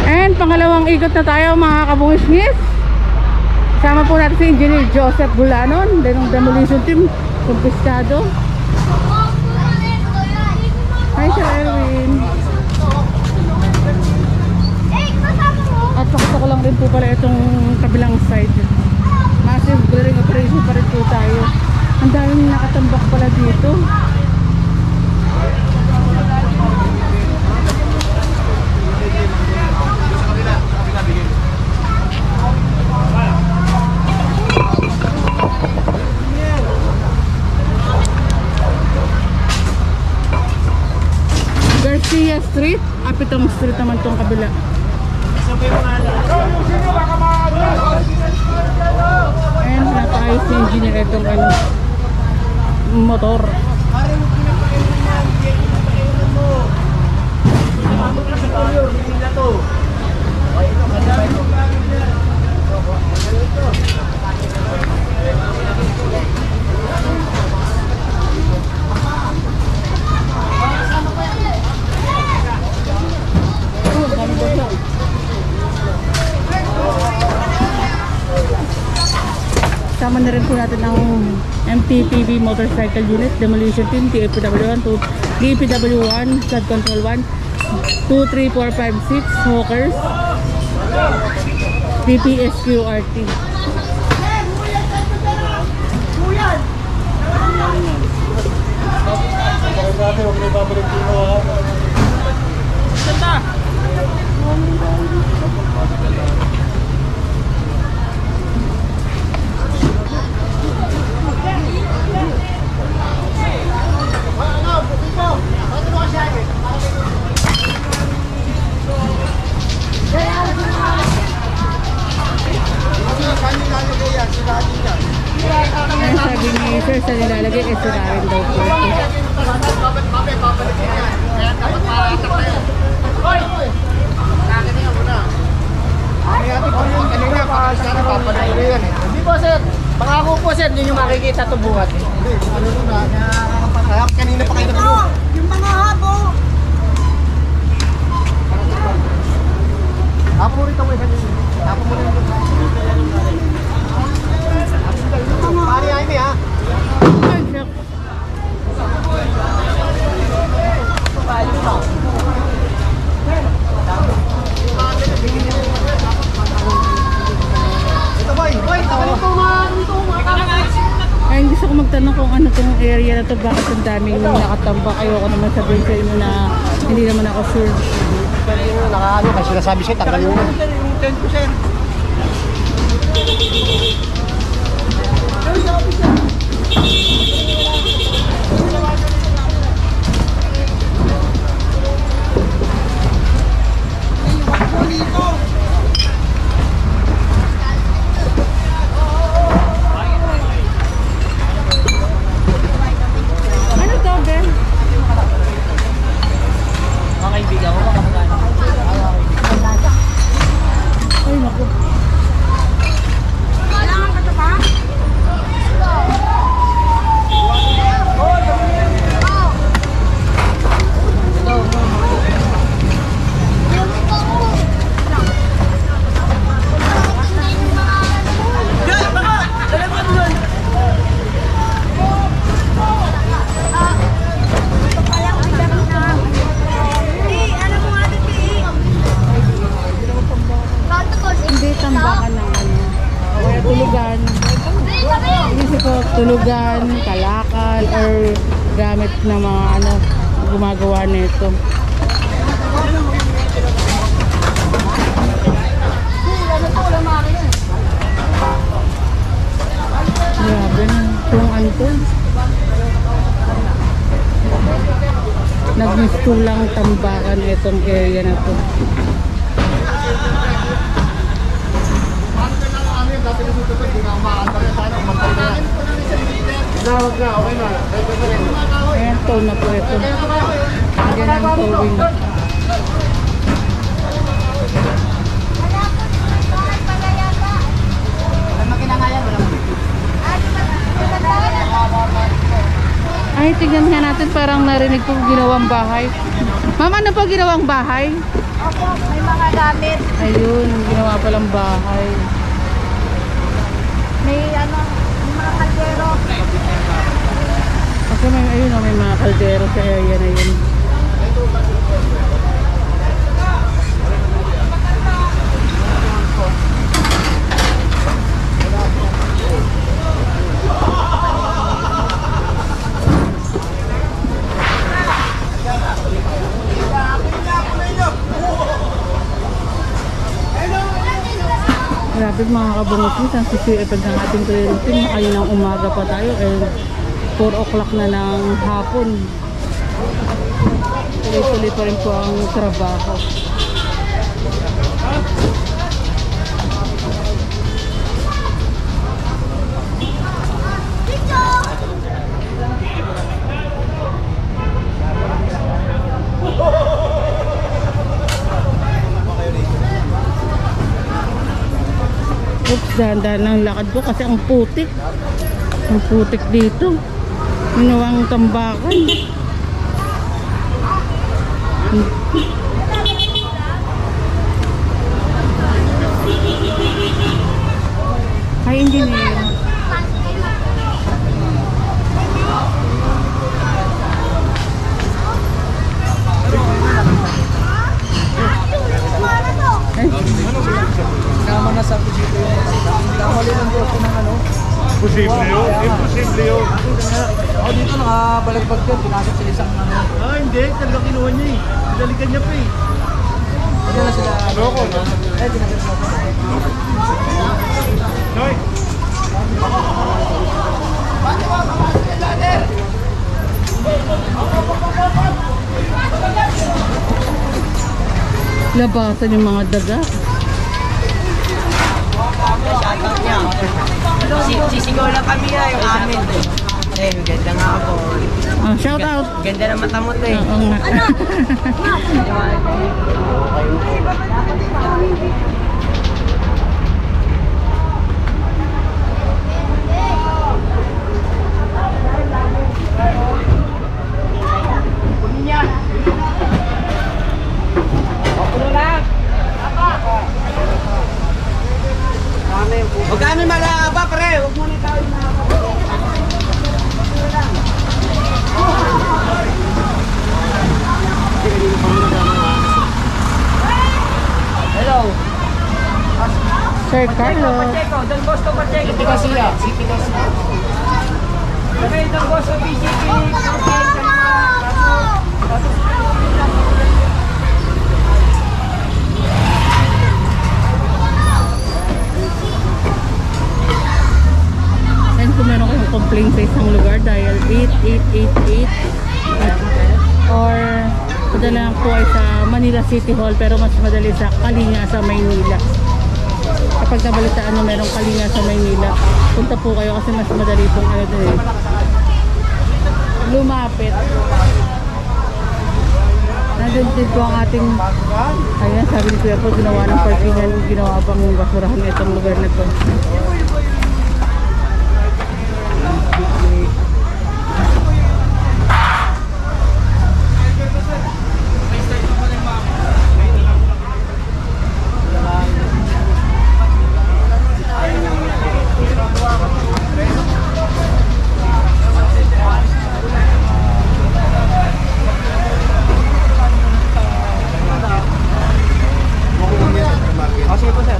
And pangalawang ikot na tayo mga kabungis-ngis. Kasama po natin si Engineer Joseph Bulanon, din ng demolition team, kumpiskado. Hi Sir Erwin. At pakita ko lang rin po pala itong kabilang side. Massive drilling operation pa rin po tayo. Ang daming nakatambak pala dito. Garcia Street, Apitong Street naman tong kabila. And napakayos si engineer itong motor. Kasama na rin po natin ang MTPB Motorcycle Unit, Demolition Team, DPW1, DPW1, Flood Control 1, 2, 3, 4, 5, 6, Hawkers, DPSQRT. Ang sabi ni Sir sa nilalagay ay sirarin daw po. Hindi po sir, pangako po sir, yun yung makikita ito buhat. Kanina pa kayo naglo. Yung mga habo. Hapo rito mo isa din. Hapo mo rin. Pari ay mi ha. Ito boy, tagalin ko Ay, gusto ko magtanong kung ano tong area na to, bakit ang daming nakatambak. Ayoko naman sabihin sa inyo na hindi naman ako sure. Nakaano kasi sinasabi siya tanggalin mo. Yung 10%. Ano to, Ben? Mga kaibigan ko, mga kamag-anak. Ay, naku. Kailangan ka ito ba? Hindi tambakan ng ano. Kaya tulugan. Isip ko, tulugan, kalakal, or gamit ng mga ano, gumagawa nito. Grabe na. Kung ano to. Nagmistulang tambakan itong area na to. Ayan, tow na po ito. Ayan ang towing. Ay, tignan nga natin, parang narinig kong ginawang bahay. Mama, ano pa ginawang bahay? Opo, may mga gamit. Ayun, ginawa palang bahay. May ano, may mga kaldero. Kasi may, ayun, oh, may mga kaldero sa area na yun. Grabe mga kabungos, ang sisiipag ng ating clearing team. Ayun ng umaga pa tayo and 4 o'clock na ng hapon. Tuloy-tuloy pa rin po ang trabaho. Oops, dahan-dahan lang lakad ko kasi ang putik. Ang putik dito. Ginawang tambakan. Hi, engineer. Naman na sa dito yung kamali ng Diyos ko ng ano. Imposible yun. Imposible yun. Ako dito nakabalagbag din, pinasok sa isang ano. Ah, hindi. Talaga kinuha niya eh. Dalikan niya pa eh. Ano na sila? Loko, no? Tinagat mo ko. Noy! Labasan yung mga daga. Sisigaw lang kami yung amin. Eh, ganda nga ako. Shout out. Ganda ng mata mo to eh. Oo nga. Huwag kami malaba, pre. Huwag mo na ikaw yung Hello. Sir Carlo. Pacheco, Don Bosco Pacheco. City Garcia. City Garcia. Okay, Don Bosco PCP. And kung meron kayong complaint sa isang lugar, dial 8888 or padala lang po ay sa Manila City Hall, pero mas madali sa Kalinga sa Maynila. Kapag nabalitaan nyo merong Kalinga sa Maynila, punta po kayo kasi mas madali pong lumapit. Nandun din po ang ating, ayan, sabi ni Kuya po, ginawa ng parkingan, ginawa pang basurahan itong lugar na to. Sige po sir.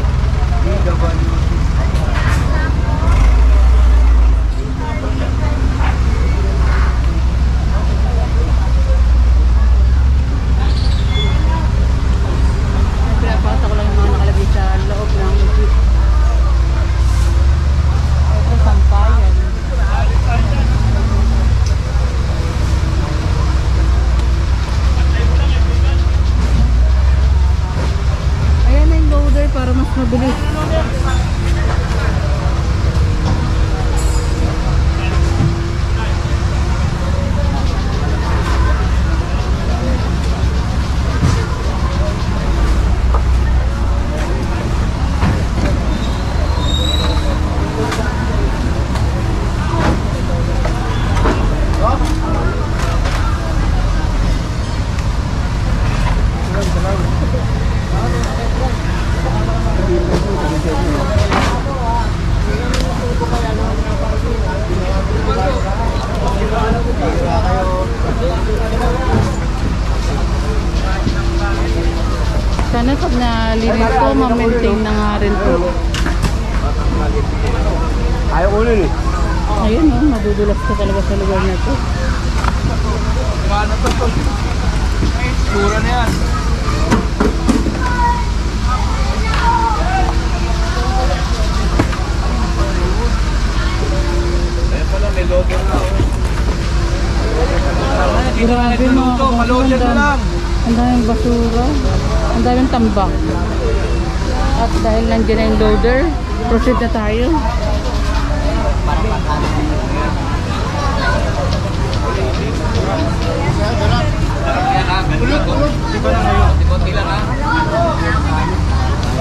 Sana pag nalinis ko, ma-maintain na nga rin to. Ayaw ko nun eh. Ayun oh, madudulas ka talaga sa lugar na to. Paano to? Sura na yan. Ayan pala, may loader na. Grabe mga Maloader na lang. ang daming basura, ang daming tambak. At dahil nandiyan na yung loader, proceed na tayo.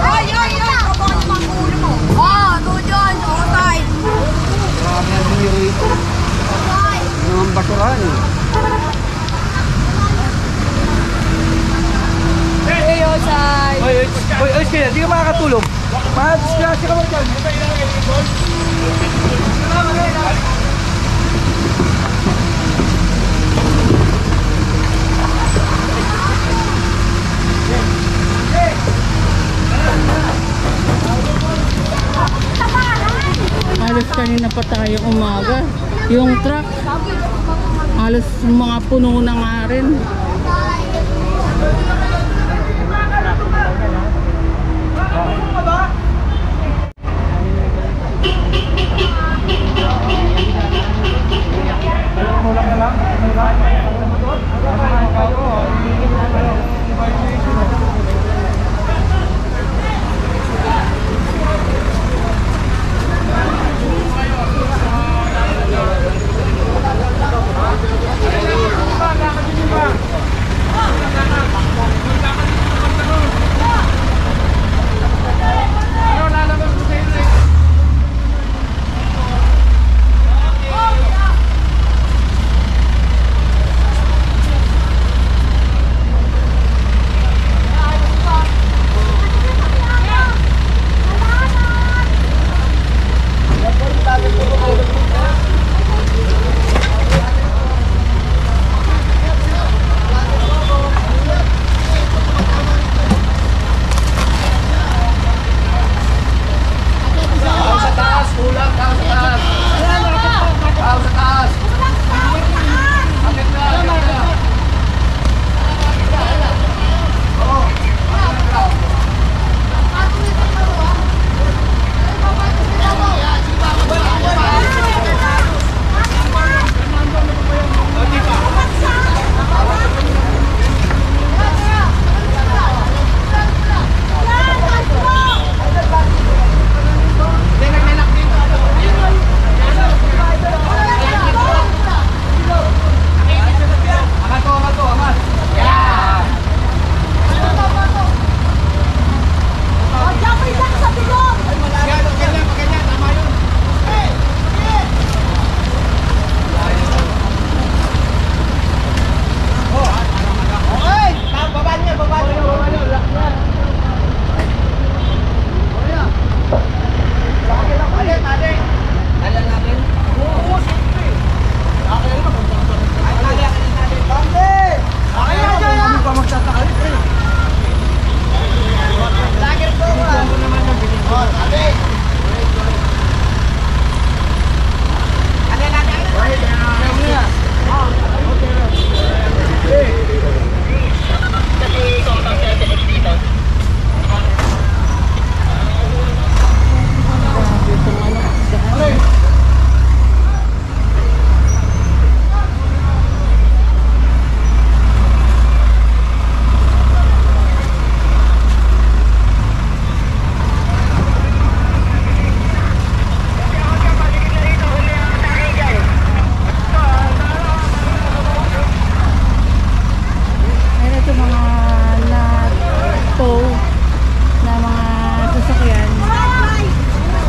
Ay, ay, ay! Ako ang mga ulo mo. Oh, doon, okay. Marami ang biniri ito. Ang basurahan eh. Oy, kaya, di ka makakatulog. Disgrasya ka mo dyan. Halos kanina pa tayo umaga. Yung truck, halos mga puno na nga rin.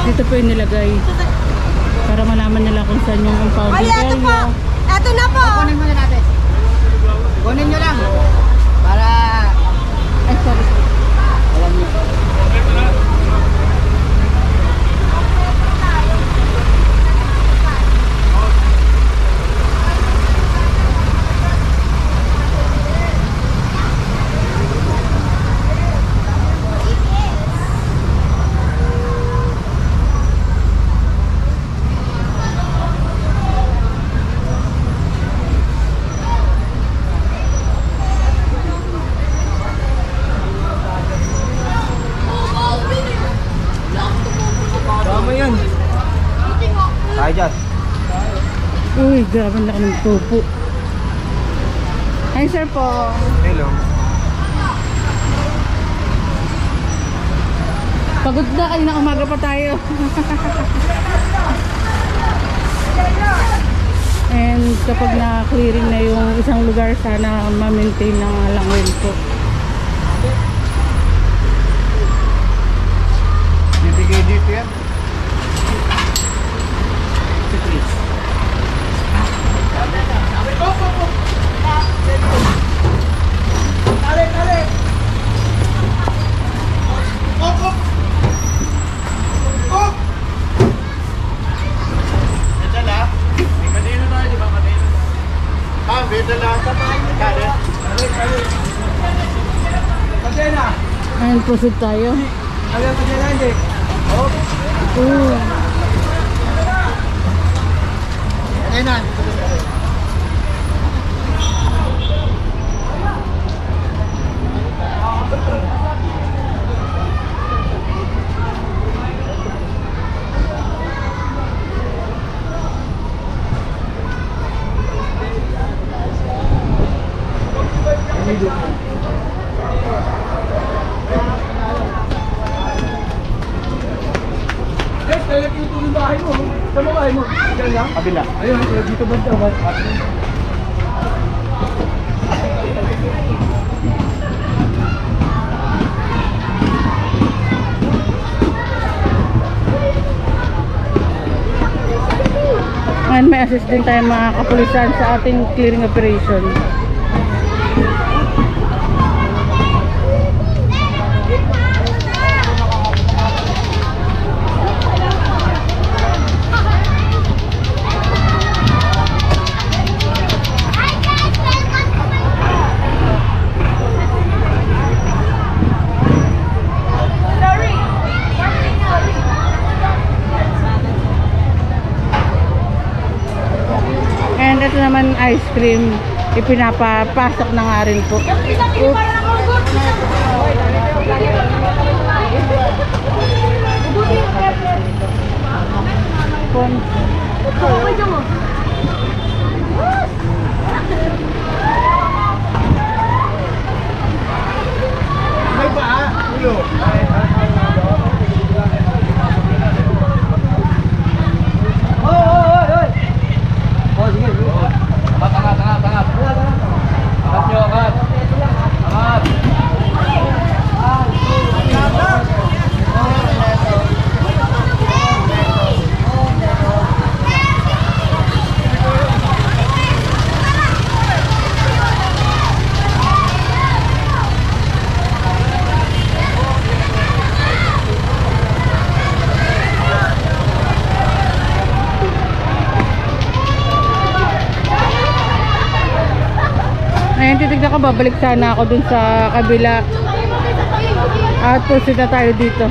Dito po yung nilagay para malaman nila kung saan yung impounding Ay, ito po. area. Ito na po. Kunin muna natin. Kunin nyo lang. Para... Ay, sorry. Alam nyo. Grabe na ng tupo. Hi sir po. Hello. Pagod na, kanina umaga pa tayo. And kapag na-clearing na yung isang lugar, sana ma-maintain ng langwin po. Bibigay dito yan. And proceed tayo. Ayun na. Kabila. Ayun, dito ba daw? And may assist din tayo mga kapulisan sa ating clearing operation. And ito naman ice cream, ipinapapasok na nga rin po. May paa. Ulo. Ngayon titignan ko, babalik sana ako dun sa kabila. At proceed na tayo dito.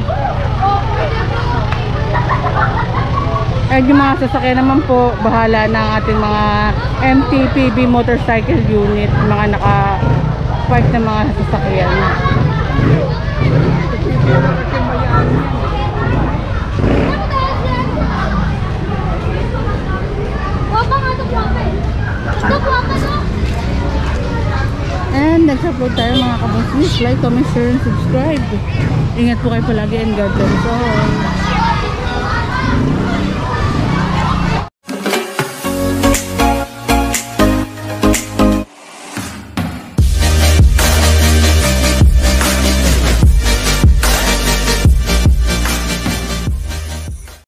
At yung mga sasakyan naman po, bahala na ang ating mga MTPB motorcycle unit, mga naka-park na mga sasakyan. And nag-upload tayo mga kabusnis. Like, comment, share, and subscribe. Ingat po kayo palagi and God bless all.